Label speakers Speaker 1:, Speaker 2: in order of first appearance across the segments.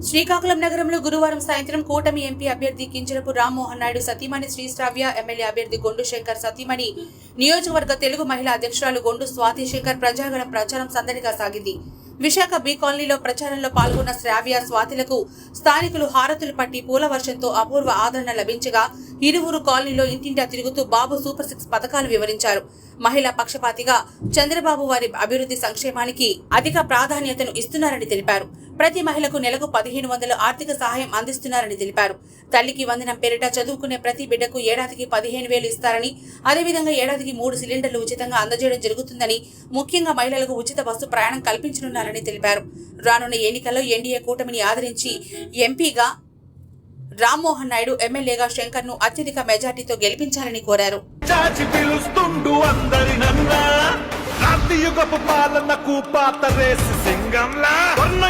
Speaker 1: శ్రీకాకుళం నగరంలో గురువారం సాయంత్రం కూటమి ఎంపీ అభ్యర్థి కింజరపు రామ్మోహన్ నాయుడు సతీమణి శ్రీశ్రావ్య, ఎమ్మెల్యే అభ్యర్థి గొండు శంకర్ సతీమణి, నియోజకవర్గ తెలుగు మహిళా అధ్యక్షురాలు గొండు స్వాతి శంకర్ ప్రజాగణ ప్రచారం సందడిగా సాగింది. విశాఖ బి కాలనీలో ప్రచారంలో పాల్గొన్న శ్రావ్య, స్వాతిలకు స్థానికులు హారతులు పట్టి పూల వర్షంతో అపూర్వ ఆదరణ లభించగా ఇరువురు కాలనీలో ఇంటింటా తిరుగుతూ బాబు సూపర్ 6 పథకాలు వివరించారు. మహిళా పక్షపాతిగా చంద్రబాబు వారి అభివృద్ధి సంక్షేమానికి అధిక ప్రాధాన్యతను ఇస్తున్నారని తెలిపారు. ప్రతి మహిళకు నెలకు 1500 ఆర్థిక సహాయం అందిస్తున్నారని తెలిపారు. తల్లికి వందనం పేరిట చదువుకునే ప్రతి బిడ్డకు ఏడాదికి 15,000 ఇస్తారని, అదేవిధంగా ఏడాదికి 3 సిలిండర్లు ఉచితంగా అందజేయడం జరుగుతుందని, ముఖ్యంగా మహిళలకు ఉచిత బస్సు ప్రయాణం కల్పించనున్నారని తెలిపారు. రానున్న ఎన్నికల్లో ఎన్డీఏ కూటమిని ఆదరించి ఎంపీగా రామ్మోహన్ నాయుడు, ఎమ్మెల్యేగా శంకర్ ను అత్యధిక మెజార్టీతో గెలిపించాలని కోరారు.
Speaker 2: యుగపు పాలనకు పాతరేసి సింగంలా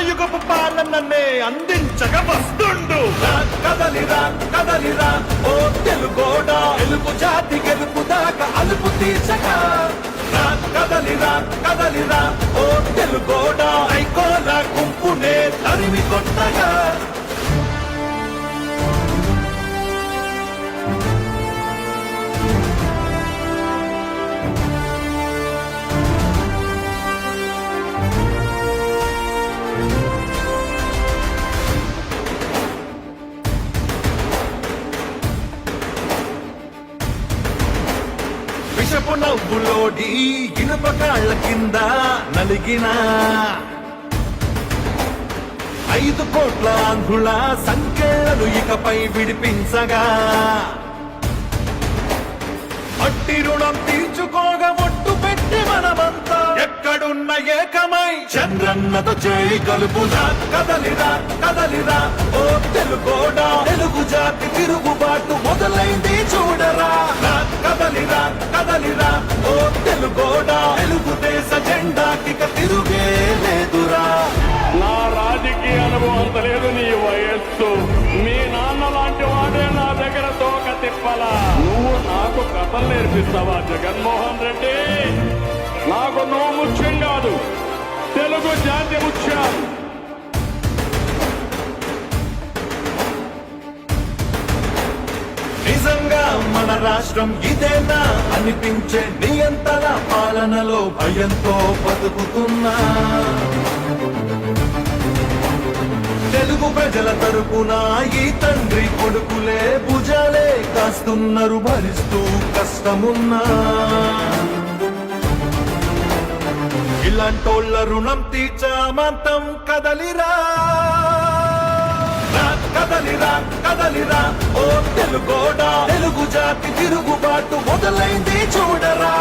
Speaker 2: యుగపు పాలననే అందించగా వస్తుండు. కదలిరా కదలిరా ఓ తెలుగోడా, తెలుగు జాతి గెలుపు దాకా అలుపు తీర్చగా. కదలిరా కదలిరా ఓ తెలుగోడా, ఐకోల గుంపునే తరిమి కొట్టగా. విషపు నవ్వులోడి ఇనుప కాళ్ల కింద నలిగిన 5 కోట్ల ఆంధ్రుల సంఖ్యలను ఇకపై విడిపించగా. అట్టి రుణం తీర్చుకోగా ఒట్టు పెట్టి మనమంతా ఎక్కడున్న ఏకమై చంద్రన్నతో చేయి కలుపుదా. కదలిరా కదలిరా ఓ తెలుగోడా, తెలుగు జాతి తిరుగుబాటు మొదలైంది చూడరా. కదలిరా కదలిరా ఓ తెలుగోడా, తెలుగుదేశ జెండాకి తిరుగే లేదురా.
Speaker 3: నా రాజకీయ అనుభవం అంత లేదు, నీ వయస్సు. మీ నాన్న లాంటి వాడే నా దగ్గర తోక తిప్పలా. నువ్వు నాకు కథలు నేర్పిస్తావా జగన్మోహన్ రెడ్డి? నాకు నువ్వు ముఖ్యం కాదు, తెలుగు జాతి ముఖ్యం.
Speaker 2: నిజంగా మన రాష్ట్రం ఇదేనా అనిపించే నియంత్రణ పాలనలో భయంతో బతుకుతున్నా. తెలుగు ప్రజల తరపున ఈ తండ్రి కొడుకులే భుజాలే కాస్తున్నారు భరిస్తూ కష్టమున్నా. ఇలాంటోళ్ళ రుణం తీర్చామంతం. కదలిరా కదలిరా కదలిరా ఓ తెలుగోడా, తెలుగు జాతి తిరుగుబాటు మొదలైంది చూడరా.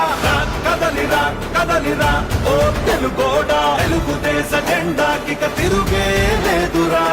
Speaker 2: కదలిరా కదలిరా ఓ తెలుగోడా, తెలుగుదేశ జెండాకి తిరుగే లేదురా.